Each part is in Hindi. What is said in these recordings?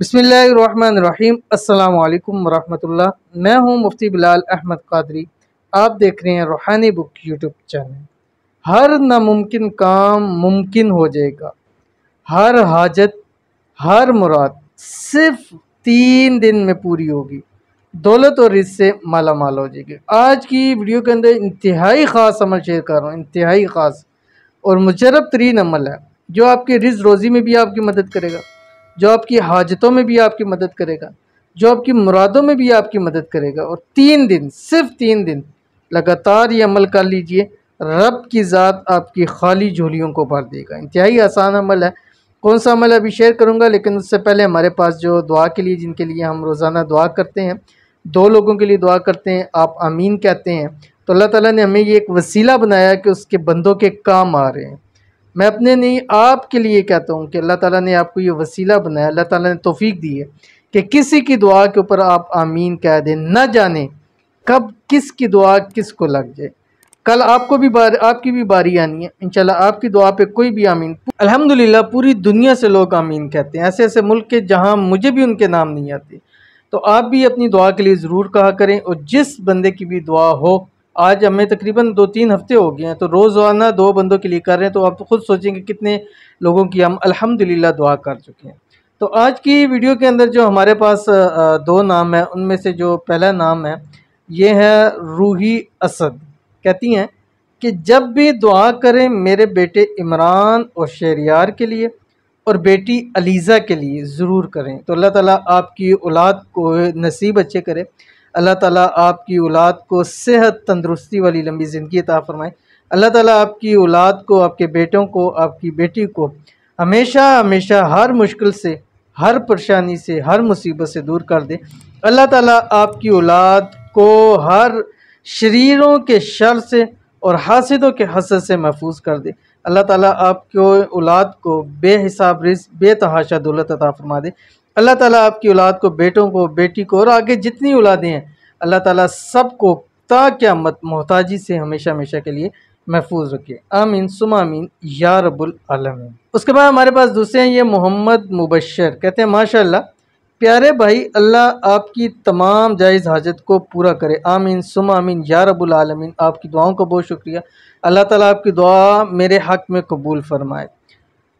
बिस्मिल्लाहिर्रहमानिर्रहीम। अस्सलाम वालेकुम वरहमतुल्लाह। मैं हूं मुफ्ती बिलाल अहमद कादरी। आप देख रहे हैं रूहानी बुक यूट्यूब चैनल। हर नामुमकिन काम मुमकिन हो जाएगा, हर हाजत हर मुराद सिर्फ 3 दिन में पूरी होगी, दौलत और रिज़्क़ से माला माल हो जाएगी। आज की वीडियो के अंदर इंतहाई ख़ास अमल शेयर कर रहा हूँ, इंतहाई ख़ास और मुजरब तरीन अमल है जो आपके रिज़्क़ रोज़ी में भी आपकी मदद करेगा, जो आपकी हाजतों में भी आपकी मदद करेगा, जो आपकी मुरादों में भी आपकी मदद करेगा। और 3 दिन, सिर्फ 3 दिन लगातार ये अमल कर लीजिए, रब की ज़ात आपकी खाली झोलियों को भर देगा। इंतहाई आसान अमल है। कौन सा अमल अभी शेयर करूँगा, लेकिन उससे पहले हमारे पास जो दुआ के लिए, जिनके लिए हम रोज़ाना दुआ करते हैं, 2 लोगों के लिए दुआ करते हैं, आप आमीन कहते हैं, तो अल्लाह ताला ने हमें ये एक वसीला बनाया कि उसके बंदों के काम आ रहे हैं। मैं अपने नहीं, आपके लिए कहता हूँ कि अल्लाह ताला ने आपको ये वसीला बनाया, अल्लाह ताला ने तौफीक दी है कि किसी की दुआ के ऊपर आप आमीन कह दें। न जाने कब किसकी दुआ किसको लग जाए, कल आपको भी आपकी भी बारी आनी है इंशाल्लाह। आपकी दुआ पे कोई भी आमीन, अल्हम्दुलिल्लाह पूरी दुनिया से लोग आमीन कहते हैं, ऐसे ऐसे मुल्क के जहाँ मुझे भी उनके नाम नहीं आते। तो आप भी अपनी दुआ के लिए ज़रूर कहा करें, और जिस बंदे की भी दुआ हो, आज हमें तकरीबन 2-3 हफ्ते हो गए हैं, तो रोज़ाना 2 बंदों के लिए कर रहे हैं, तो आप तो खुद सोचेंगे कितने लोगों की हम अल्हम्दुलिल्लाह दुआ कर चुके हैं। तो आज की वीडियो के अंदर जो हमारे पास 2 नाम है, उनमें से जो पहला नाम है ये है रूही असद। कहती हैं कि जब भी दुआ करें मेरे बेटे इमरान और शहरियार के लिए और बेटी अलीज़ा के लिए ज़रूर करें, तो अल्लाह ताला आपकी औलाद को नसीब अच्छे करे, अल्लाह ताला आपकी औलाद को सेहत तंदुरुस्ती वाली लंबी ज़िंदगी अता फ़रमाए, अल्लाह ताला आपकी औलाद को, आपके बेटों को, आपकी बेटी को हमेशा हमेशा हर मुश्किल से, हर परेशानी से, हर मुसीबत से दूर कर दे। अल्लाह ताला आपकी औलाद को हर शरीरों के शर से और हासिदों के हसद से महफूज कर दे। अल्लाह ताला आपको औलाद को बेहिसाब रिज़्क़, बेतहाशा दौलत अता फ़रमा दे। अल्लाह ताला आपकी औलाद को, बेटों को, बेटी को और आगे जितनी औलादें हैं, अल्लाह ताला सबको ता क़यामत मोहताजी से हमेशा हमेशा के लिए महफूज रखे। आमीन सुमा आमीन या रब्बुल आलमीन। उसके बाद हमारे पास दूसरे हैं ये मोहम्मद मुबश्शिर। कहते हैं माशाअल्लाह प्यारे भाई, अल्लाह आपकी तमाम जायज़ हाजत को पूरा करे। आमीन सुमा आमीन या रब्बुल आलमीन। आपकी दुआओं का बहुत शुक्रिया। अल्लाह ताला आपकी दुआ मेरे हक़ में कबूल फ़रमाए,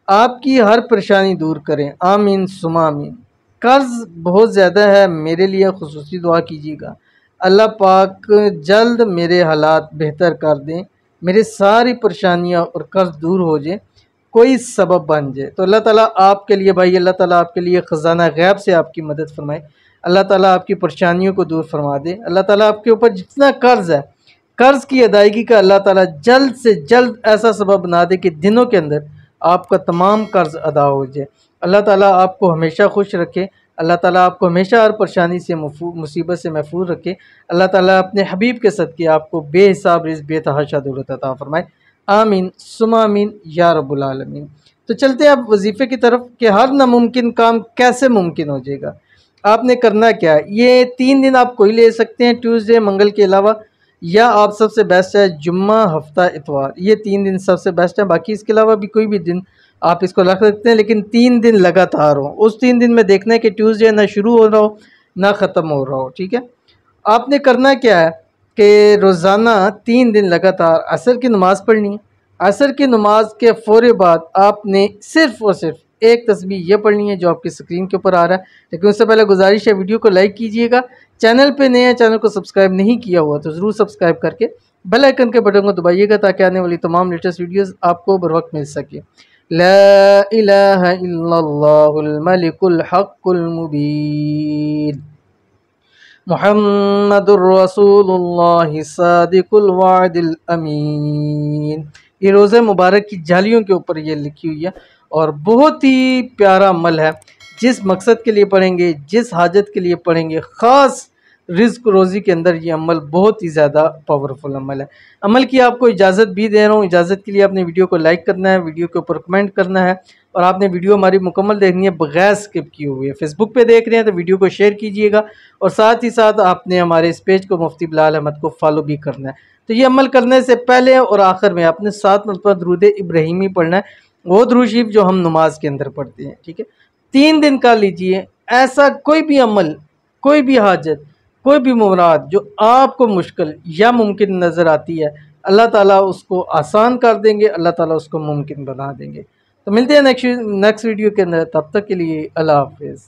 आपकी हर परेशानी दूर करें। आमीन सुमा आमीन। कर्ज़ बहुत ज़्यादा है, मेरे लिए खुसूसी दुआ कीजिएगा। अल्लाह पाक जल्द मेरे हालात बेहतर कर दें, मेरी सारी परेशानियाँ और कर्ज़ दूर हो जाए, कोई सबब बन जाए। तो अल्लाह ताला आपके लिए भाई, अल्लाह ताला आपके लिए ख़ज़ाना गैब से आपकी मदद फरमाए, अल्लाह ताला आपकी परेशानियों को दूर फरमा दे। अल्लाह ताला आपके ऊपर जितना कर्ज़ है, कर्ज़ की अदायगी का अल्लाह ताला जल्द से जल्द ऐसा सबब बना दे कि दिनों के अंदर आपका तमाम कर्ज़ अदा हो जाए। अल्लाह ताला आपको हमेशा खुश रखे, अल्लाह ताला आपको हमेशा हर परेशानी से, मुसीबत से महफूज रखे। अल्लाह ताला अपने हबीब के सदक़े आपको बेहिसाब रिज़्क़, बेतहाशा दौलत अता फ़रमाए। आमीन सुमा आमीन या रब्बुल आलमीन। तो चलते हैं अब वजीफ़े की तरफ कि हर नामुमकिन काम कैसे मुमकिन हो जाएगा। आपने करना क्या है, ये 3 दिन आप कोई ले सकते हैं, ट्यूसडे मंगल के अलावा, या आप सबसे बेस्ट है जुम्मा, हफ्ता, इतवार। ये 3 दिन सबसे बेस्ट है। बाकी इसके अलावा भी कोई भी दिन आप इसको रख सकते हैं, लेकिन 3 दिन लगातार हो। उस 3 दिन में देखना है कि ट्यूसडे ना शुरू हो रहा हो ना ख़त्म हो रहा हो। ठीक है, आपने करना क्या है कि रोज़ाना 3 दिन लगातार असर की नमाज़ पढ़नी है। असर की नमाज के फ़ौर बाद आपने सिर्फ़ और सिर्फ एक तस्बीह ये पढ़नी है जो आपकी स्क्रीन के ऊपर आ रहा है। लेकिन उससे पहले गुजारिश है, वीडियो को लाइक कीजिएगा। चैनल पे नए हैं, चैनल को सब्सक्राइब नहीं किया हुआ तो ज़रूर सब्सक्राइब करके बेल आइकन के बटन को दबाइएगा, ताकि आने वाली तमाम लेटेस्ट वीडियोज़ आपको बर वक्त मिल सके। ला इलाहा इल्लल्लाहुल मलिकुल हक़्क़ुल मुबीन, मुहम्मदुर रसूलुल्लाह सादिकुल वादिल अमीन। ये रोज़े मुबारक की जालियों के ऊपर ये लिखी हुई है, और बहुत ही प्यारा अमल है। जिस मकसद के लिए पढ़ेंगे, जिस हाजत के लिए पढ़ेंगे, ख़ास रिज़्क़ रोज़ी के अंदर ये अमल बहुत ही ज़्यादा पावरफुल अमल है। अमल की आपको इजाज़त भी दे रहा हूँ। इजाज़त के लिए आपने वीडियो को लाइक करना है, वीडियो के ऊपर कमेंट करना है, और आपने वीडियो हमारी मुकम्मल देखनी है बगैर स्किप किए हुए। फेसबुक पे देख रहे हैं तो वीडियो को शेयर कीजिएगा, और साथ ही साथ आपने हमारे इस पेज को मुफ्ती बिलाल अहमद को फॉलो भी करना है। तो ये अमल करने से पहले और आखिर में आपने 7 मरतबा दुरूद इब्राहिमी पढ़ना है, वो दुरूद शरीफ जो हम नमाज के अंदर पढ़ते हैं। ठीक है, 3 दिन कर लीजिए, ऐसा कोई भी अमल, कोई भी हाजत, कोई भी मुराद जो आपको मुश्किल या मुमकिन नज़र आती है, अल्लाह ताला उसको आसान कर देंगे, अल्लाह ताला उसको मुमकिन बना देंगे। तो मिलते हैं नेक्स्ट वीडियो के अंदर, तब तक के लिए अल्लाह हाफिज़।